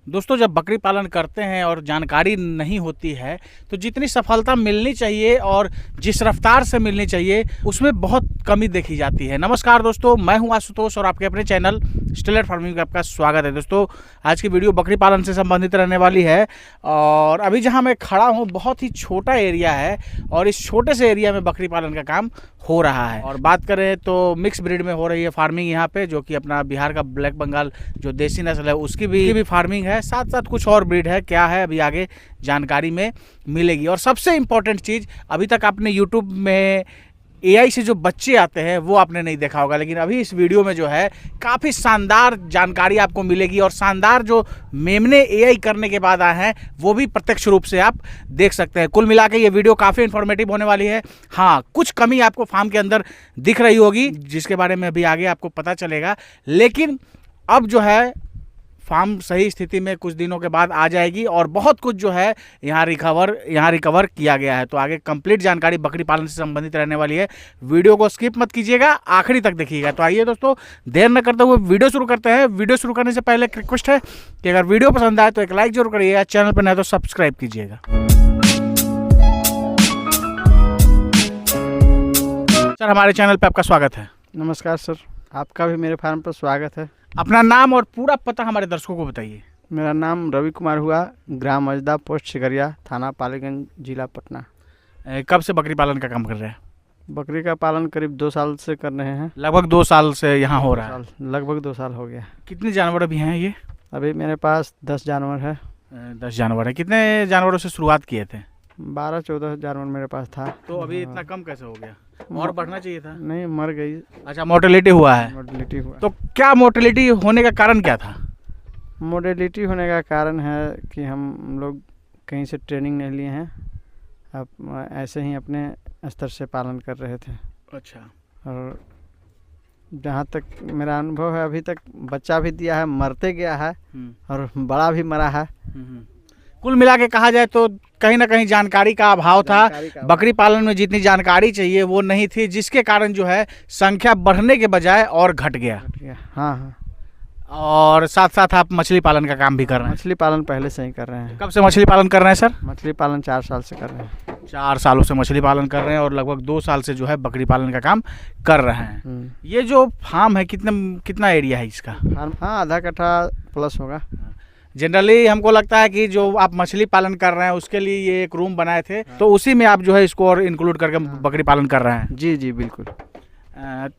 दोस्तों, जब बकरी पालन करते हैं और जानकारी नहीं होती है तो जितनी सफलता मिलनी चाहिए और जिस रफ्तार से मिलनी चाहिए उसमें बहुत कमी देखी जाती है। नमस्कार दोस्तों, मैं हूं आशुतोष और आपके अपने चैनल स्टेलर फार्मिंग में आपका स्वागत है। दोस्तों, आज की वीडियो बकरी पालन से संबंधित रहने वाली है और अभी जहां मैं खड़ा हूं बहुत ही छोटा एरिया है और इस छोटे से एरिया में बकरी पालन का काम हो रहा है। और बात करें तो मिक्स ब्रीड में हो रही है फार्मिंग यहाँ पे, जो कि अपना बिहार का ब्लैक बंगाल जो देसी नस्ल है उसकी भी फार्मिंग है। साथ साथ कुछ और ब्रीड है, क्या है अभी आगे जानकारी में मिलेगी। और सबसे इम्पोर्टेंट चीज़, अभी तक आपने यूट्यूब में एआई से जो बच्चे आते हैं वो आपने नहीं देखा होगा, लेकिन अभी इस वीडियो में जो है काफ़ी शानदार जानकारी आपको मिलेगी और शानदार जो मेमने एआई करने के बाद आए हैं वो भी प्रत्यक्ष रूप से आप देख सकते हैं। कुल मिला के ये वीडियो काफ़ी इन्फॉर्मेटिव होने वाली है। हाँ, कुछ कमी आपको फार्म के अंदर दिख रही होगी जिसके बारे में अभी आगे आपको पता चलेगा, लेकिन अब जो है फार्म सही स्थिति में कुछ दिनों के बाद आ जाएगी और बहुत कुछ जो है यहाँ रिकवर किया गया है। तो आगे कंप्लीट जानकारी बकरी पालन से संबंधित रहने वाली है। वीडियो को स्किप मत कीजिएगा, आखिरी तक देखिएगा। तो आइए दोस्तों, देर न करते हुए वीडियो शुरू करते हैं। वीडियो शुरू करने से पहले एक रिक्वेस्ट है कि अगर वीडियो पसंद आए तो एक लाइक जरूर करिएगा, चैनल पर नए तो सब्सक्राइब कीजिएगा। सर, हमारे चैनल पर आपका स्वागत है। नमस्कार सर, आपका भी मेरे फार्म पर स्वागत है। अपना नाम और पूरा पता हमारे दर्शकों को बताइए। मेरा नाम रवि कुमार हुआ, ग्राम अजदा, पोस्ट सिकरिया, थाना पालीगंज, जिला पटना। कब से बकरी पालन का काम कर रहे हैं? बकरी का पालन करीब 2 साल से कर रहे हैं। लगभग 2 साल से यहाँ हो रहा है। लगभग 2 साल हो गया। कितने जानवर अभी हैं ये? अभी मेरे पास 10 जानवर है। 10 जानवर है। कितने जानवरों से शुरुआत किए थे? 12-14 जानवर मेरे पास था। तो अभी इतना कम कैसे हो गया? और बढ़ना चाहिए था। नहीं, मर गई। अच्छा, मोर्टेलिटी हुआ है। मोर्टेलिटी हुआ। तो क्या मोर्टेलिटी होने का कारण क्या था? मोर्टेलिटी होने का कारण है कि हम लोग कहीं से ट्रेनिंग नहीं लिए हैं, अब ऐसे ही अपने स्तर से पालन कर रहे थे। अच्छा। और जहाँ तक मेरा अनुभव है, अभी तक बच्चा भी दिया है, मरते गया है और बड़ा भी मरा है। कुल मिला के कहा जाए तो कहीं ना कहीं जानकारी का अभाव था। बकरी पालन में जितनी जानकारी चाहिए वो नहीं थी, जिसके कारण जो है संख्या बढ़ने के बजाय और घट गया। हाँ हाँ। और साथ साथ आप मछली पालन का काम भी कर रहे हैं? मछली पालन पहले से ही कर रहे हैं। कब से मछली पालन कर रहे हैं सर? मछली पालन 4 साल से कर रहे हैं। 4 सालों से मछली पालन कर रहे हैं और लगभग 2 साल से जो है बकरी पालन का काम कर रहे हैं। ये जो फार्म है कितना एरिया है इसका? फार्म हाँ, आधा कट्ठा प्लस होगा। जनरली हमको लगता है कि जो आप मछली पालन कर रहे हैं उसके लिए ये एक रूम बनाए थे, तो उसी में आप जो है इसको और इंक्लूड करके बकरी पालन कर रहे हैं? जी जी बिल्कुल।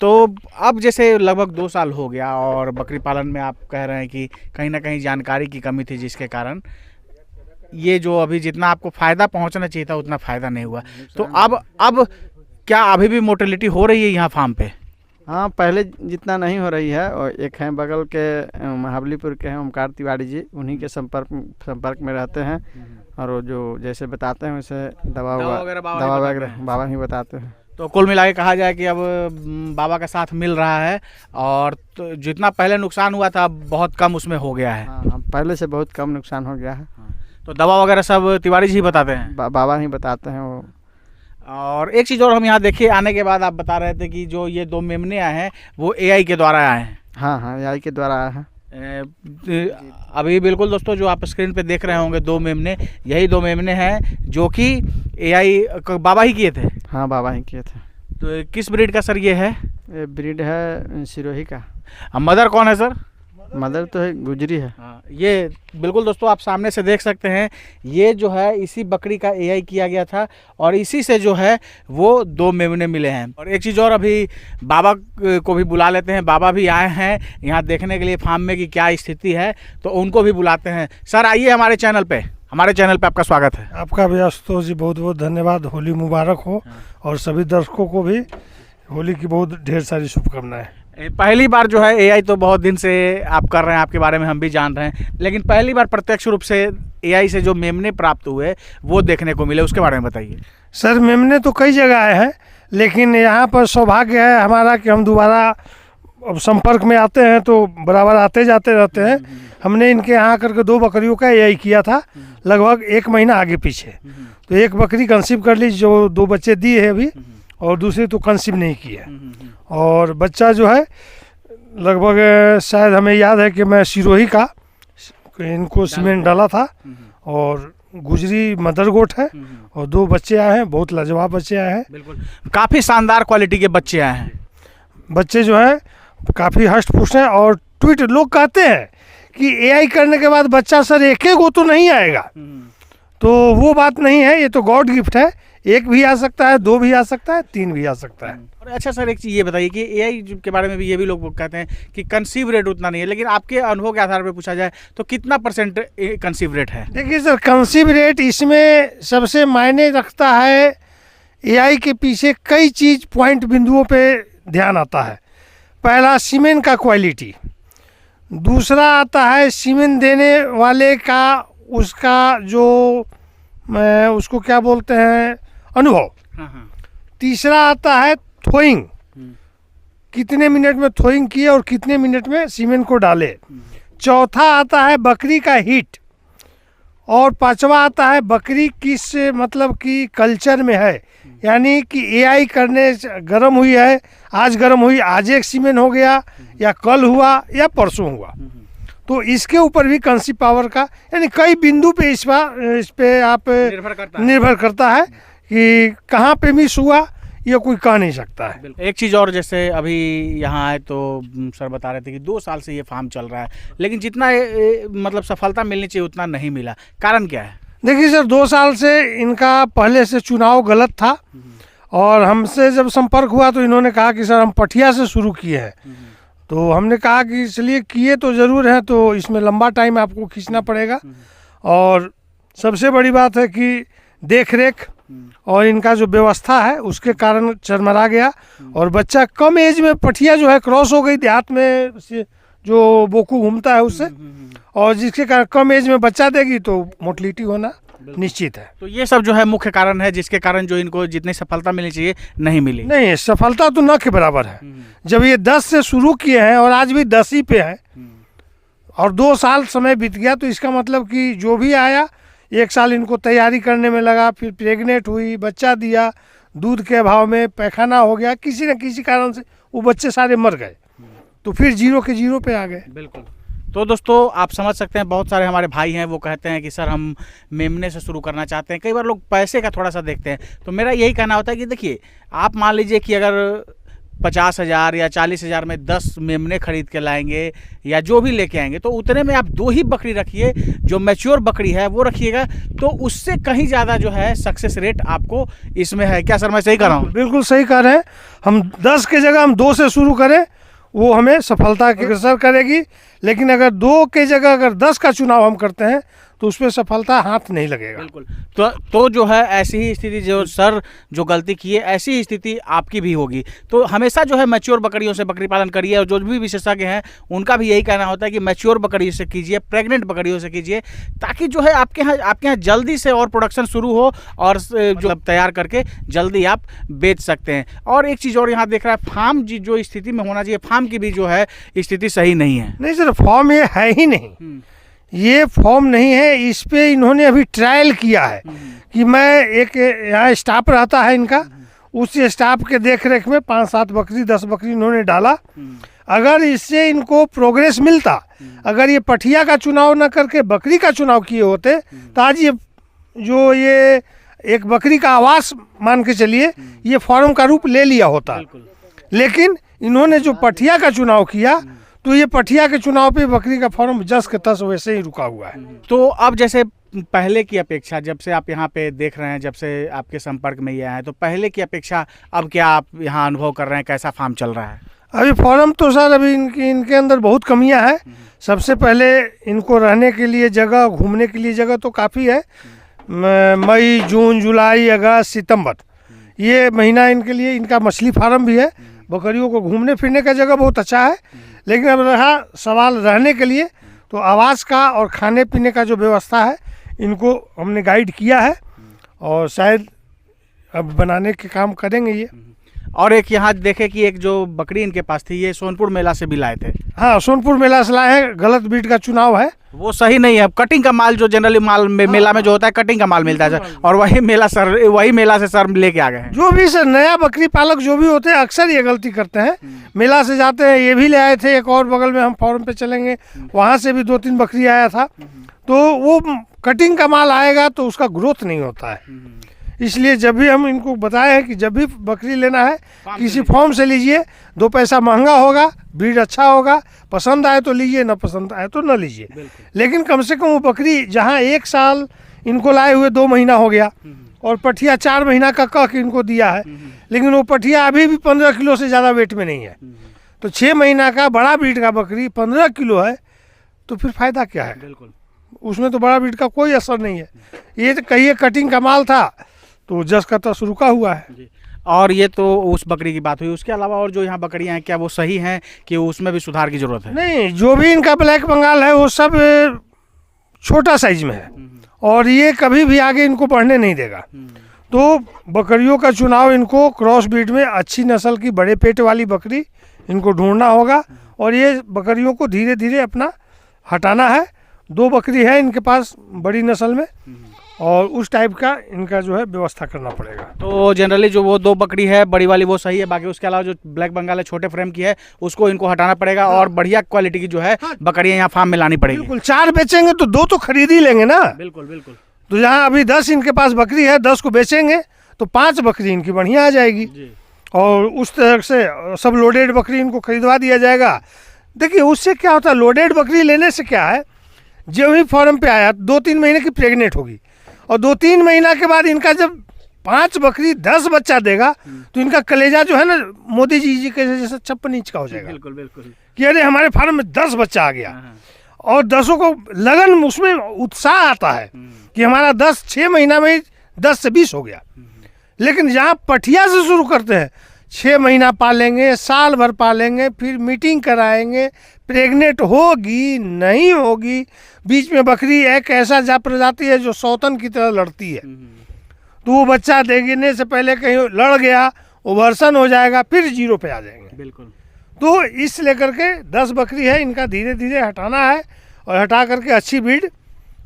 तो अब जैसे लगभग 2 साल हो गया और बकरी पालन में आप कह रहे हैं कि कहीं ना कहीं जानकारी की कमी थी, जिसके कारण ये जो अभी जितना आपको फ़ायदा पहुंचना चाहिए था उतना फ़ायदा नहीं हुआ। तो अब क्या अभी भी मोर्टेलिटी हो रही है यहाँ फार्म पे? हाँ, पहले जितना नहीं हो रही है। और एक हैं बगल के महाबलीपुर के हैं ओमकार तिवारी जी, उन्हीं के संपर्क में रहते हैं और वो जो जैसे बताते हैं वैसे दवा वगैरह बाबा ही बताते हैं। तो कुल मिला के कहा जाए कि अब बाबा का साथ मिल रहा है और तो जितना पहले नुकसान हुआ था अब बहुत कम उसमें हो गया है। हाँ, पहले से बहुत कम नुकसान हो गया है। तो दवा वगैरह सब तिवारी जी ही बताते हैं? बाबा ही बताते हैं वो। और एक चीज़ और, हम यहाँ देखिए आने के बाद आप बता रहे थे कि जो ये 2 मेमने आए हैं वो एआई के द्वारा आए हैं। हाँ हाँ, एआई के द्वारा आए हैं। अभी बिल्कुल दोस्तों, जो आप स्क्रीन पे देख रहे होंगे 2 मेमने, यही 2 मेमने हैं जो कि एआई बाबा ही किए थे। हाँ, बाबा ही किए थे। तो किस ब्रीड का सर ये है? ये ब्रीड है सिरोही का। मदर कौन है सर? मदर तो है गुजरी है। हाँ, ये बिल्कुल दोस्तों आप सामने से देख सकते हैं, ये जो है इसी बकरी का एआई किया गया था और इसी से जो है वो 2 मेमने मिले हैं। और एक चीज़ और, अभी बाबा को भी बुला लेते हैं। बाबा भी आए हैं यहाँ देखने के लिए फार्म में कि क्या स्थिति है, तो उनको भी बुलाते हैं। सर आइए हमारे चैनल पे आपका स्वागत है। आपका भी आशुतोष जी बहुत बहुत धन्यवाद। होली मुबारक हो और सभी दर्शकों को भी होली की बहुत ढेर सारी शुभकामनाएं। पहली बार जो है एआई तो बहुत दिन से आप कर रहे हैं, आपके बारे में हम भी जान रहे हैं, लेकिन पहली बार प्रत्यक्ष रूप से एआई से जो मेमने प्राप्त हुए वो देखने को मिले, उसके बारे में बताइए। सर, मेमने तो कई जगह आए हैं, लेकिन यहाँ पर सौभाग्य है हमारा कि हम दोबारा अब संपर्क में आते हैं तो बराबर आते जाते रहते हैं। हमने इनके यहाँ करके 2 बकरियों का एआई किया था लगभग 1 महीना आगे पीछे। तो एक बकरी कंसीव कर ली, जो 2 बच्चे दिए हैं अभी, और दूसरी तो कंसीव नहीं की है। और बच्चा जो है लगभग शायद हमें याद है कि मैं सिरोही का इनको सीमेंट डाला था। और गुजरी मदर गोट है और 2 बच्चे आए हैं, बहुत लाजवाब बच्चे आए हैं। बिल्कुल, काफी शानदार क्वालिटी के बच्चे आए हैं। बच्चे जो हैं काफ़ी हष्ट पुष्ट हैं। और ट्वीट लोग कहते हैं कि एआई करने के बाद बच्चा सर एक एक गो तो नहीं आएगा, तो वो बात नहीं है, ये तो गॉड गिफ्ट है। 1 भी आ सकता है, 2 भी आ सकता है, 3 भी आ सकता है। और अच्छा सर, एक चीज़ ये बताइए कि एआई के बारे में भी ये भी लोग कहते हैं कि कंसीव रेट उतना नहीं है, लेकिन आपके अनुभव के आधार पर पूछा जाए तो कितना % कंसीव रेट है? देखिए सर, कंसीव रेट इसमें सबसे मायने रखता है। एआई के पीछे कई चीज़ पॉइंट बिंदुओं पे ध्यान आता है। पहला सीमेन का क्वालिटी, दूसरा आता है सीमेन देने वाले का उसका जो उसको क्या बोलते हैं अनुभव। तीसरा आता है थ्रोइंग, कितने मिनट में थ्रोइंग किए और कितने मिनट में सीमेंट को डाले। चौथा आता है बकरी का हीट, और पांचवा आता है बकरी किस मतलब कि कल्चर में है, यानी कि एआई करने गर्म हुई है, आज गर्म हुई, आज एक सीमेंट हो गया या कल हुआ या परसों हुआ, तो इसके ऊपर भी कंसीव पावर का यानी कई बिंदु पे इस पे आप निर्भर करता है कि कहाँ पे मिस हुआ ये कोई कह नहीं सकता है। एक चीज़ और, जैसे अभी यहाँ आए तो सर बता रहे थे कि 2 साल से ये फार्म चल रहा है, लेकिन जितना मतलब सफलता मिलनी चाहिए उतना नहीं मिला, कारण क्या है? देखिए सर, 2 साल से इनका पहले से चुनाव गलत था, और हमसे जब संपर्क हुआ तो इन्होंने कहा कि सर हम पटिया से शुरू किए हैं। तो हमने कहा कि इसलिए किए तो ज़रूर हैं, तो इसमें लंबा टाइम आपको खींचना पड़ेगा, और सबसे बड़ी बात है कि देख रेख और इनका जो व्यवस्था है उसके कारण चरमरा गया, और बच्चा कम एज में पटिया जो है क्रॉस हो गई देहात में से जो बोकू घूमता है उससे, और जिसके कारण कम एज में बच्चा देगी तो मोटिलिटी होना निश्चित है। तो ये सब जो है मुख्य कारण है जिसके कारण जो इनको जितनी सफलता मिलनी चाहिए नहीं मिली। नहीं, सफलता तो न के बराबर है। जब ये 10 से शुरू किए हैं और आज भी 10 ही पे हैं, और 2 साल समय बीत गया, तो इसका मतलब कि जो भी आया 1 साल इनको तैयारी करने में लगा, फिर प्रेग्नेंट हुई, बच्चा दिया, दूध के अभाव में पैखाना हो गया, किसी न किसी कारण से वो बच्चे सारे मर गए, तो फिर 0 के 0 पे आ गए। बिल्कुल। तो दोस्तों आप समझ सकते हैं, बहुत सारे हमारे भाई हैं वो कहते हैं कि सर हम मेमने से शुरू करना चाहते हैं। कई बार लोग पैसे का थोड़ा सा देखते हैं, तो मेरा यही कहना होता है कि देखिए, आप मान लीजिए कि अगर 50,000 या 40,000 में 10 मेमने खरीद के लाएंगे या जो भी लेके आएंगे, तो उतने में आप 2 ही बकरी रखिए, जो मैच्योर बकरी है वो रखिएगा, तो उससे कहीं ज़्यादा जो है सक्सेस रेट आपको इसमें है। क्या सर मैं सही कर रहा हूँ? बिल्कुल सही कह रहे हैं। हम 10 की जगह हम 2 से शुरू करें, वो हमें सफलता की अग्रसर करेगी, लेकिन अगर 2 की जगह अगर 10 का चुनाव हम करते हैं तो उसमें सफलता हाथ नहीं लगेगा। बिल्कुल। तो जो है ऐसी ही स्थिति, जो सर जो गलती की है ऐसी ही स्थिति आपकी भी होगी। तो हमेशा जो है मैच्योर बकरियों से बकरी पालन करिए, और जो भी विशेषज्ञ हैं उनका भी यही कहना होता है कि मैच्योर बकरियों से कीजिए, प्रेग्नेंट बकरियों से कीजिए, ताकि जो है आपके यहाँ जल्दी से और प्रोडक्शन शुरू हो, और जो तैयार करके जल्दी आप बेच सकते हैं। और एक चीज़ और यहाँ देख रहा है, फार्म जो स्थिति में होना चाहिए, फार्म की भी जो है स्थिति सही नहीं है। नहीं सर, फॉर्म ये है ही नहीं, ये फॉर्म नहीं है। इस पे इन्होंने अभी ट्रायल किया है कि मैं एक यहाँ स्टाफ रहता है इनका, उस स्टाफ के देख रेख में 5-7 बकरी 10 बकरी इन्होंने डाला। अगर इससे इनको प्रोग्रेस मिलता, अगर ये पठिया का चुनाव न करके बकरी का चुनाव किए होते, तो आज ये एक बकरी का आवास मान के चलिए ये फॉर्म का रूप ले लिया होता। लेकिन इन्होंने जो पठिया का चुनाव किया, तो ये पठिया के चुनाव पे बकरी का फॉर्म जस के तस वैसे ही रुका हुआ है। तो अब जैसे पहले की अपेक्षा, जब से आप यहाँ पे देख रहे हैं, जब से आपके संपर्क में ये आए, तो पहले की अपेक्षा अब क्या आप यहाँ अनुभव कर रहे हैं, कैसा फार्म चल रहा है? अभी फॉर्म तो सर अभी इनके अंदर बहुत कमियां है। सबसे पहले इनको रहने के लिए जगह, घूमने के लिए जगह तो काफ़ी है। मई, जून, जुलाई, अगस्त, सितंबर ये महीना इनके लिए, इनका मछली फार्म भी है, बकरियों को घूमने फिरने का जगह बहुत अच्छा है। लेकिन अब रहा सवाल रहने के लिए, तो आवास का और खाने पीने का जो व्यवस्था है इनको हमने गाइड किया है, और शायद अब बनाने के काम करेंगे ये। और एक यहाँ देखे कि एक जो बकरी इनके पास थी ये सोनपुर मेला से भी लाए थे। हाँ, सोनपुर मेला से लाए हैं, गलत ब्रीड का चुनाव है। वो सही नहीं है, कटिंग का माल जो जनरली माल मेला में जो होता है कटिंग का माल मिलता है सर, और वही मेला से सर लेके आ गए हैं। जो भी सर नया बकरी पालक जो भी होते हैं अक्सर ये गलती करते हैं, मेला से जाते हैं। ये भी ले आए थे, एक और बगल में हम फॉर्म पे चलेंगे वहाँ से भी 2-3 बकरी आया था। तो वो कटिंग का माल आएगा तो उसका ग्रोथ नहीं होता है। इसलिए जब भी हम इनको बताए हैं कि जब भी बकरी लेना है किसी फॉर्म से लीजिए, 2 पैसा महंगा होगा, ब्रीड अच्छा होगा, पसंद आए तो लीजिए, ना पसंद आए तो न लीजिए। लेकिन कम से कम वो बकरी जहाँ 1 साल इनको लाए हुए 2 महीना हो गया और पठिया 4 महीना का कह के इनको दिया है, लेकिन वो पठिया अभी भी 15 किलो से ज़्यादा वेट में नहीं है। तो 6 महीना का बड़ा ब्रीड का बकरी 15 किलो है तो फिर फ़ायदा क्या है? बिल्कुल, उसमें तो बड़ा ब्रीड का कोई असर नहीं है। ये तो कहिए कटिंग का माल था तो जस का तस रुका हुआ है। और ये तो उस बकरी की बात हुई, उसके अलावा और जो यहाँ बकरियाँ हैं क्या वो सही हैं कि उसमें भी सुधार की जरूरत है? नहीं, जो भी इनका ब्लैक बंगाल है वो सब छोटा साइज में है और ये कभी भी आगे इनको बढ़ने नहीं देगा। तो बकरियों का चुनाव इनको क्रॉस ब्रीड में अच्छी नस्ल की बड़े पेट वाली बकरी इनको ढूंढना होगा और ये बकरियों को धीरे धीरे अपना हटाना है। 2 बकरी है इनके पास बड़ी नस्ल में और उस टाइप का इनका जो है व्यवस्था करना पड़ेगा। तो जनरली जो वो 2 बकरी है बड़ी वाली वो सही है, बाकी उसके अलावा जो ब्लैक बंगाल है छोटे फ्रेम की है उसको इनको हटाना पड़ेगा और बढ़िया क्वालिटी की जो है बकरियां यहाँ फार्म में लानी पड़ेगी। बिल्कुल, 4 बेचेंगे तो 2 तो खरीद ही लेंगे ना। बिल्कुल बिल्कुल। तो जहाँ अभी 10 इनके पास बकरी है, 10 को बेचेंगे तो 5 बकरी इनकी बढ़िया आ जाएगी और उस तरह से सब लोडेड बकरी इनको खरीदवा दिया जाएगा। देखिए उससे क्या होता है, लोडेड बकरी लेने से क्या है, जब ही फॉर्म पे आया 2-3 महीने की प्रेग्नेंट होगी और 2-3 महीना के बाद इनका जब 5 बकरी 10 बच्चा देगा तो इनका कलेजा जो है ना मोदी जी के जैसे 56 इंच का हो जाएगा। बिल्कुल बिल्कुल कि अरे हमारे फार्म में 10 बच्चा आ गया और 10 को लगन, उसमें उत्साह आता है कि हमारा 6 महीना में 10 से 20 हो गया। लेकिन जहाँ पठिया से शुरू करते हैं, 6 महीना पालेंगे, साल भर पालेंगे, फिर मीटिंग कराएंगे, प्रेग्नेंट होगी नहीं होगी, बीच में बकरी एक ऐसा जा प्रजाति है जो सौतन की तरह लड़ती है, तो वो बच्चा देने से पहले कहीं लड़ गया, ओवर्सन हो जाएगा, फिर 0 पे आ जाएंगे। बिल्कुल। तो इस लेकर के 10 बकरी है, इनका धीरे धीरे हटाना है और हटा करके अच्छी ब्रीड,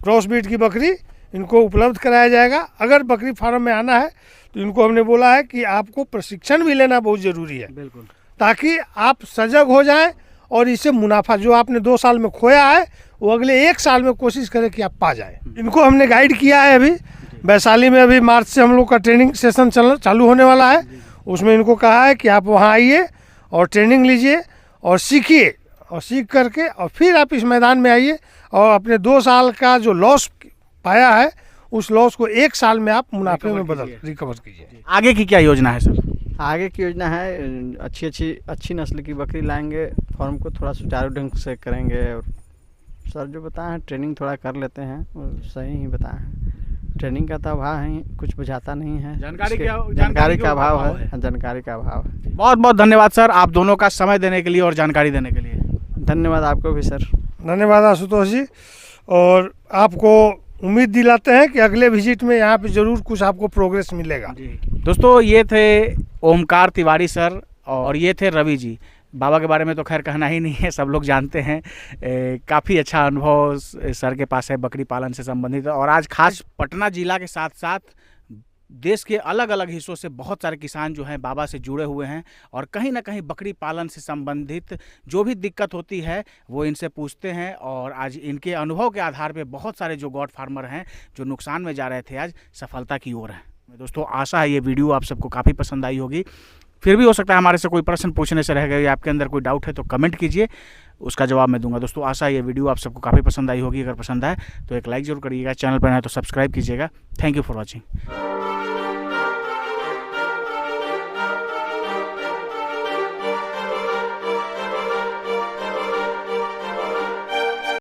क्रॉस ब्रीड की बकरी इनको उपलब्ध कराया जाएगा। अगर बकरी फार्म में आना है तो इनको हमने बोला है कि आपको प्रशिक्षण भी लेना बहुत ज़रूरी है, बिल्कुल, ताकि आप सजग हो जाएं और इससे मुनाफा जो आपने 2 साल में खोया है वो अगले 1 साल में कोशिश करें कि आप पा जाएं। इनको हमने गाइड किया है। अभी वैशाली में अभी मार्च से हम लोग का ट्रेनिंग सेशन चालू होने वाला है। उसमें इनको कहा है कि आप वहाँ आइए और ट्रेनिंग लीजिए और सीखिए और सीख करके और फिर आप इस मैदान में आइए और अपने 2 साल का जो लॉस पाया है उस लॉस को 1 साल में आप मुनाफे में रिकवर कीजिए। आगे की क्या योजना है सर? आगे की योजना है अच्छी नस्ल की बकरी लाएंगे, फॉर्म को थोड़ा सुचारू ढंग से करेंगे और सर जो बताए हैं ट्रेनिंग थोड़ा कर लेते हैं और सही ही बताए हैं। ट्रेनिंग का तो अभाव है, कुछ बुझाता नहीं है, जानकारी का अभाव है, जानकारी का अभाव है। बहुत बहुत धन्यवाद सर आप दोनों का समय देने के लिए और जानकारी देने के लिए। धन्यवाद आपको भी सर। धन्यवाद आशुतोष जी, और आपको उम्मीद दिलाते हैं कि अगले विजिट में यहाँ पे ज़रूर कुछ आपको प्रोग्रेस मिलेगा। दोस्तों ये थे ओमकार तिवारी सर और ये थे रवि जी। बाबा के बारे में तो खैर कहना ही नहीं है, सब लोग जानते हैं। काफ़ी अच्छा अनुभव सर के पास है बकरी पालन से संबंधित, और आज खास पटना ज़िला के साथ साथ देश के अलग अलग हिस्सों से बहुत सारे किसान जो हैं बाबा से जुड़े हुए हैं और कहीं ना कहीं बकरी पालन से संबंधित जो भी दिक्कत होती है वो इनसे पूछते हैं, और आज इनके अनुभव के आधार पे बहुत सारे जो गॉड फार्मर हैं जो नुकसान में जा रहे थे आज सफलता की ओर हैं। दोस्तों आशा है ये वीडियो आप सबको काफ़ी पसंद आई होगी। फिर भी हो सकता है हमारे से कोई प्रश्न पूछने से रह गए या आपके अंदर कोई डाउट है तो कमेंट कीजिए, उसका जवाब मैं दूंगा। दोस्तों आशा है ये वीडियो आप सबको काफ़ी पसंद आई होगी। अगर पसंद आए तो एक लाइक जरूर करिएगा, चैनल पर आए तो सब्सक्राइब कीजिएगा। Thank you for watching.